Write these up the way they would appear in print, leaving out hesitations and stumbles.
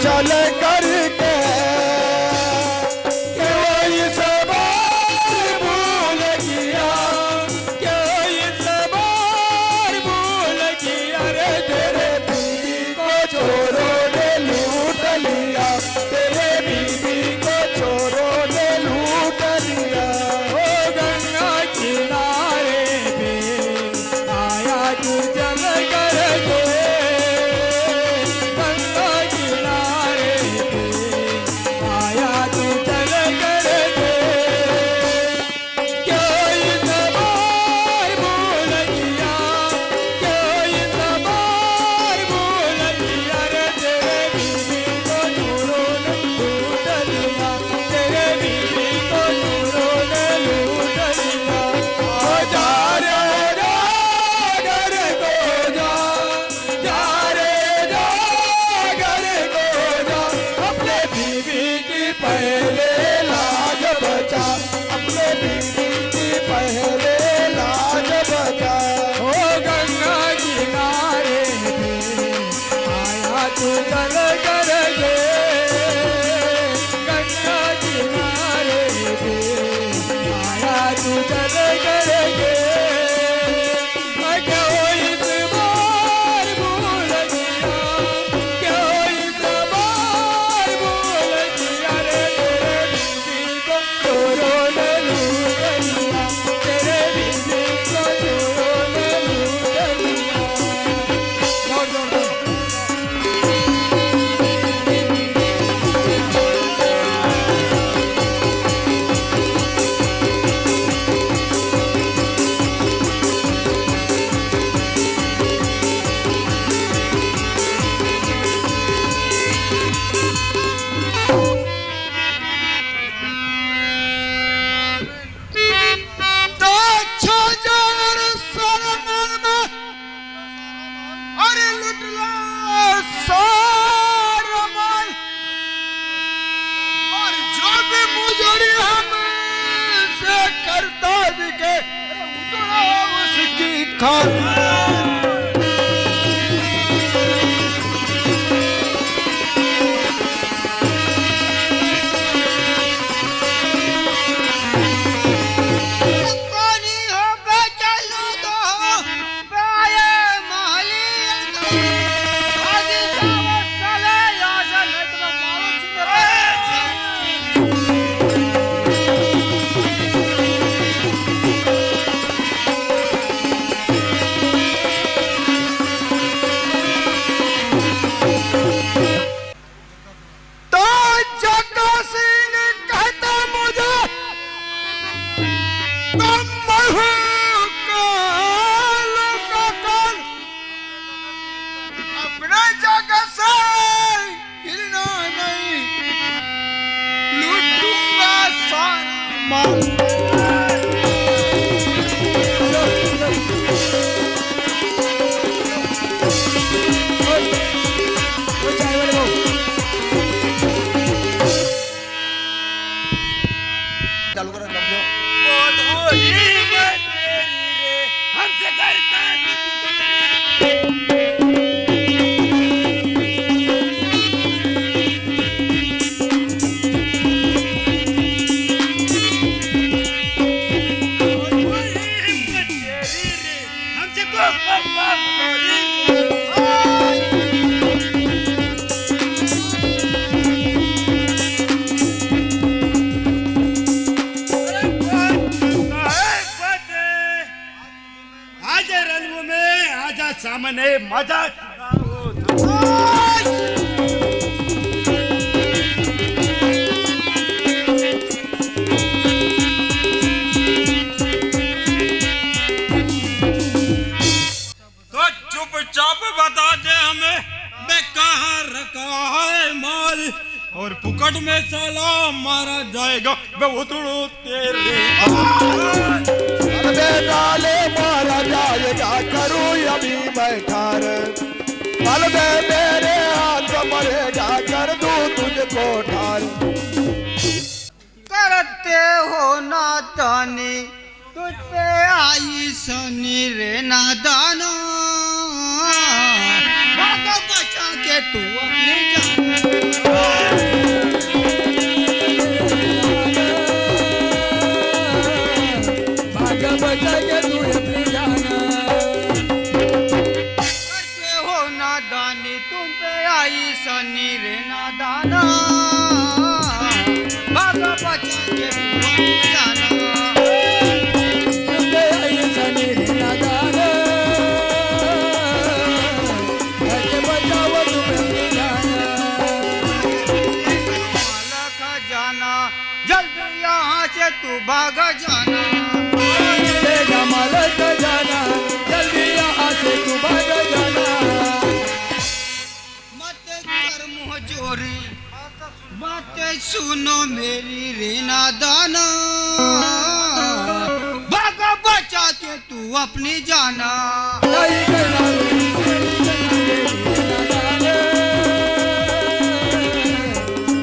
चल करके क्यों इस बार भूल गया, क्यों इस बार भूल गया रे तेरे बीवी को चोरों ने लूट लिया, तेरे बीवी को चोरों ने लूट लिया। ओ गंगा किनारे पे आया तू चल करके, गंगा किनारे पे आया तू चल करके, क्यों इस बार भूल गया, क्यों इस बार भूल गया रे तेरे बीवी को चोरों ने लूट लिया, तेरे बीवी को चोरों ने लूट लिया। ओ जा रे जा घर को जा, जा रे जा घर को जा, अपने बीवी की पहले लाज बचा, अपने बीवी की पहले लाज बचा। ओ गंगा किनारे पे आया तू चल करके, गंगा किनारे पे आया तू चल करके, क्यों इस बार भूल गया, क्यों इस बार भूल गया रे तेरे बीवी को चोरों ने लूट लिया, तेरे बीवी को चोरों ने लूट लिया। दौड़ दौड़ दौड़। तो छोजर सरमन में अरे लुट ला सारा माल, और जो भी मुजरी हमसे करता दिखे उतना उसकी खाल। पानी हो गए चलो दो बाये माली आगे जाओ साले यहाँ से नहीं तो मारो तो जग्गा सिंह कहता मुझे तुम महूकाल का काल, अपने जगह से हिलना नहीं, लूटूंगा सारा माल। चालू करो हमसे करता हमसे आजा रंगों में आजा सामने मजा तो चुपचाप बता दे हमें मैं कहाँ रखा है माल, और पुकट में साला मारा जाएगा मैं उतरू तेरे अरे डाले मारा जाएगा करूँ अभी मैं ठार, पल में मेरे हाथ मरेगा कर दूँ तुझको ठार। करते हो नादानी तुझ पे आई सनी रे नादाना, भागो बचा के तू अपनी जान। सनी रे नादाना भाग बचा के जाना सनी रे नादाना भाग बचाओ तुम्हें जाना माला का जाना जल्दी यहाँ से तू भाग जाना माल का जाना जल्दी यहाँ से तू भाग जाना मत कर मुँह चोरी बातें सुनो मेरी रे नादाना भाग बचा के तू अपनी जाना नहीं करना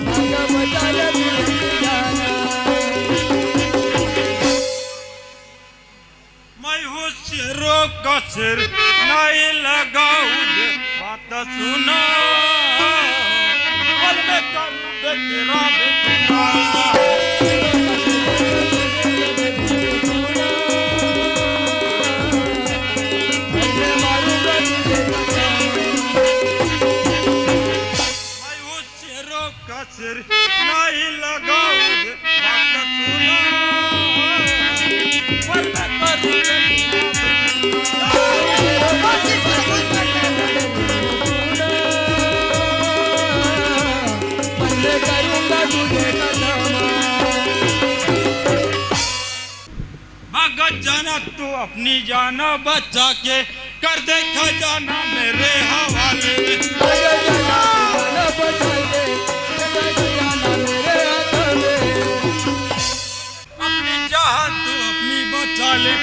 भाग बचा ले तुम्हें जाना मैं हूँ शेरों का सिर नहीं लगाऊंगे बात सुना पल में करूँ तेरा बेटा मैं हूँ शेरों का सिर नहीं लगाऊंगे बात सुना पल में करूँ बंदे करूंगा तुझे कदमा भाग जाना तू अपनी जाना बचा के कर दे खजाना मेरे हवाले जाना बचाइए जाना मेरे हाथ में अपनी जान तू अपनी बचा ले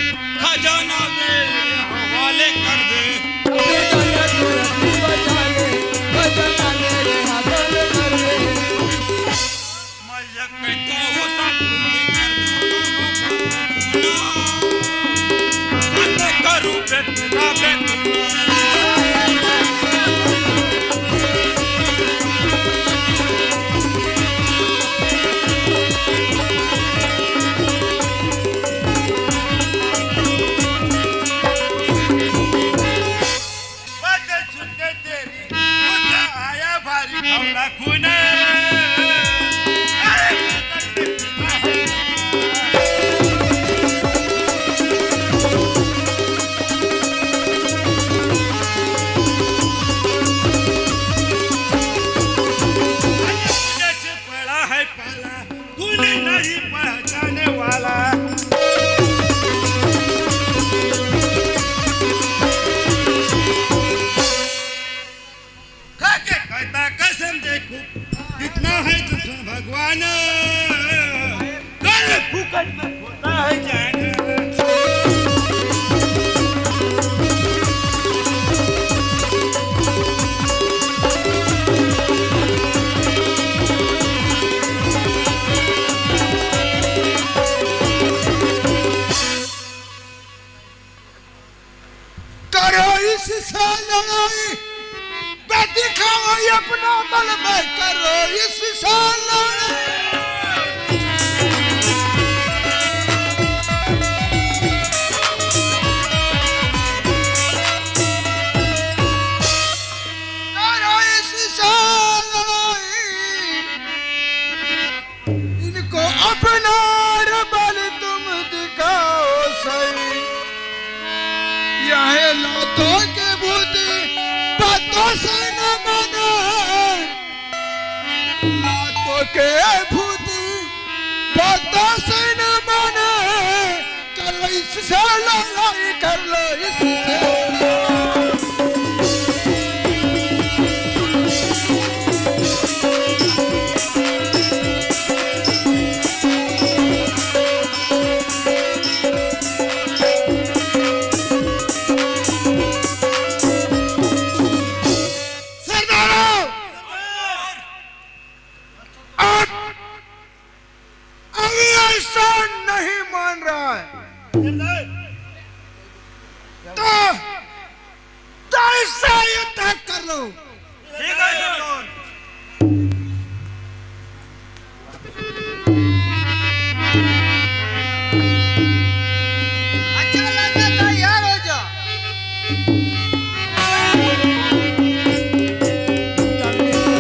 खजाना मेरे हवाले कर दे अपनी जान तू अपनी बचा ले जाना मेरे हाथ में कर दे मैं ये कहता हूँ सब मैं करूँ बेटा बातें सुन के तेरी मुझे आया भारी भावना खूने मुझे से पड़ा है पाला तूने नहीं पहचाने वाला खाके कहता कसम देखो कितना है दुश्मन भगवान कर फुकट में होता है जान करो इस लड़ाई दिखाओ अपना बल में करो इस इनको अपना बल तुम दिखाओ सही यह लातों के भूति बातों से न माने लातों के भूति बातों से न माने करो इससे लड़ाई कर लो इससे नहीं मान रहा है तो इससे युद्ध कर लो ठीक है सरदार अच्छा लगा तैयार हो जा तमिल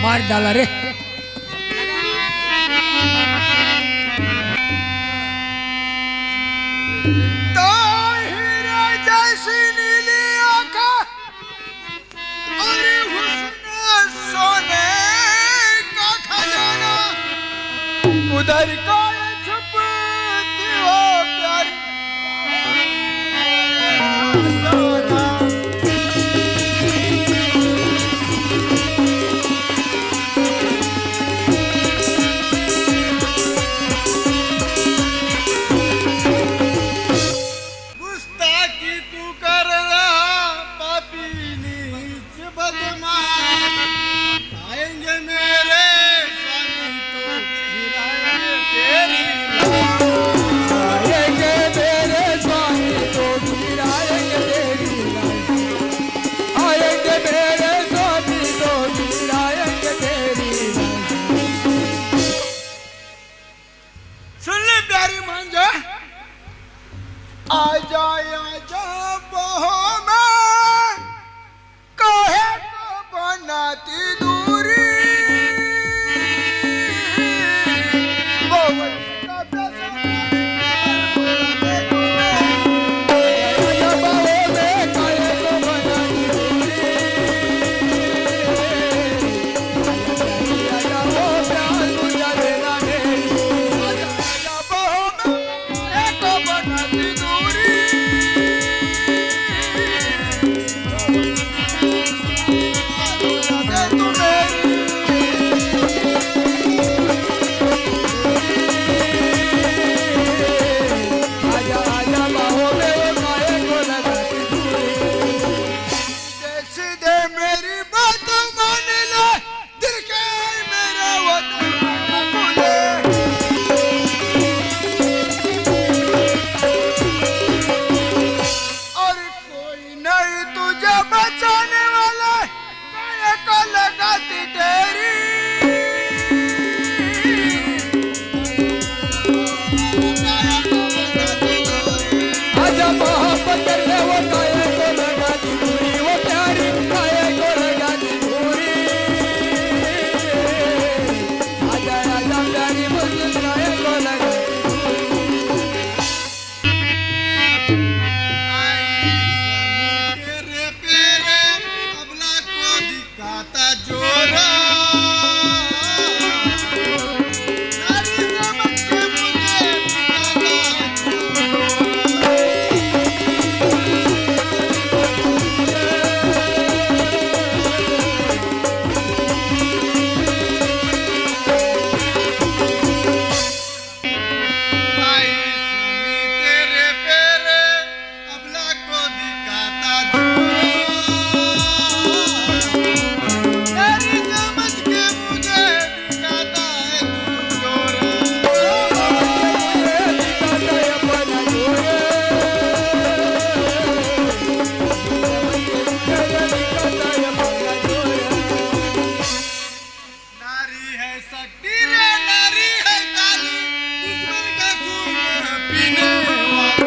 मार डाला रे। तो हीरा जैसी नीली आंखें और हुस्न सोने का खजाना, उधर का छुपती हो प्यारी सोना। गुस्ताखी तू कर रहा पापी नीच बदमाश, आएंगे मेरे स्वामी तो गिराएंगे तेरी लाश। आएंगे मेरे स्वामी तो गिराएंगे तेरी लाश। आएंगे मेरे स्वामी तो गिराएंगे तेरी लाश। सुन ले प्यारी मांझा, आजा आजा बहो में काहे को बनाती दूरी, बहुत का प्यासा बुलाते तुम्हें। आजा बाहों में काहे को बनाती दूरी। आजा वो प्यार बुझा देना मेरी। आजा आजा बहो में काहे को बनाती दूरी, बुलाते तुम्हें। आजा आजा बाहों में वो काहे को लगाती दूरी। सीधे मेरी बात मान ले, दिल के मेरा वो दरवाजा खोले। और कोई नहीं तुझे बचाने वाला, काहे को लगाती तेरी। काहे को लगाती दूरी। आजा मोहब्बत कर ले वो काहे को लगाती दूरी। वो प्यारी काहे को लगाती दूरी। आजा आजा प्यारी मुझे काहे को लगाती तेरे पेरे अबला को दिखाता जोरा, नारी समझ के मुझे दिखाता जोरा। आई सुनी तेरे पेरे अबला को दिखाता जोरा, नारी समझ के मुझे दिखाता है तू जोरा। नारी है शक्ति रे नारी है काली, दुश्मन का खून पीने वाली।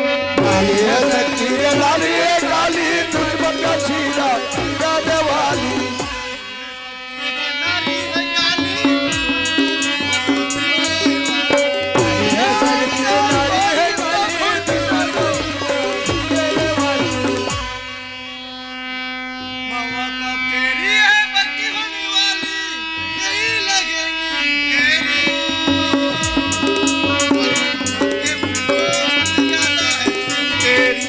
लाली है काली दुश्मन का छीना राजा वाली। नारी है काली, ममता तेरी है बकी होने वाली, नहीं लगेगी तेरी। के मुझको ज्यादा है तेरी।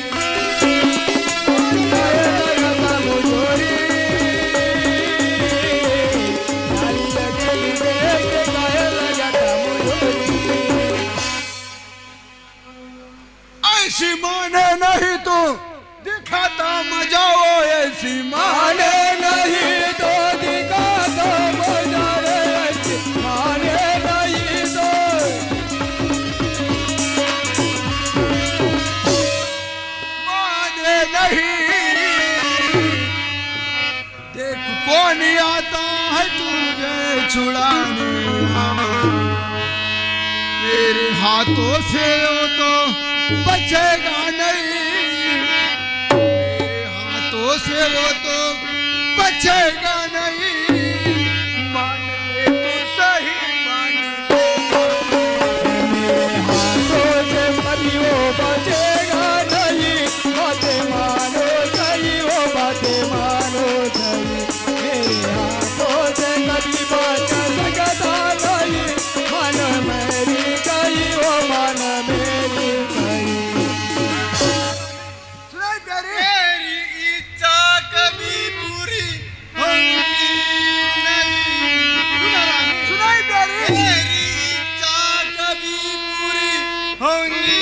ऐसी माने नहीं तो दिखाता मजा, वो ऐसी माने नहीं तो दिखाता मजा रे। माने नहीं तो माने नहीं। देख कौन आता है तुझे छुड़ाने, मेरे हाथों से वो तो बचेगा नहीं, मेरे हाथों से वो तो बचेगा नहीं, मान ले तू सही मान मेरे हाथों से कभी वो बचेगा नहीं, बातें मानो सही, वो बातें मानो सही। मेरे हाथों से कभी बच सकता नहीं, मान मेरी कही, वो मान मेरी कही। सुनाई तेरी इच्छा कभी पूरी होगी नहीं, सुनाई तेरी इच्छा कभी पूरी होगी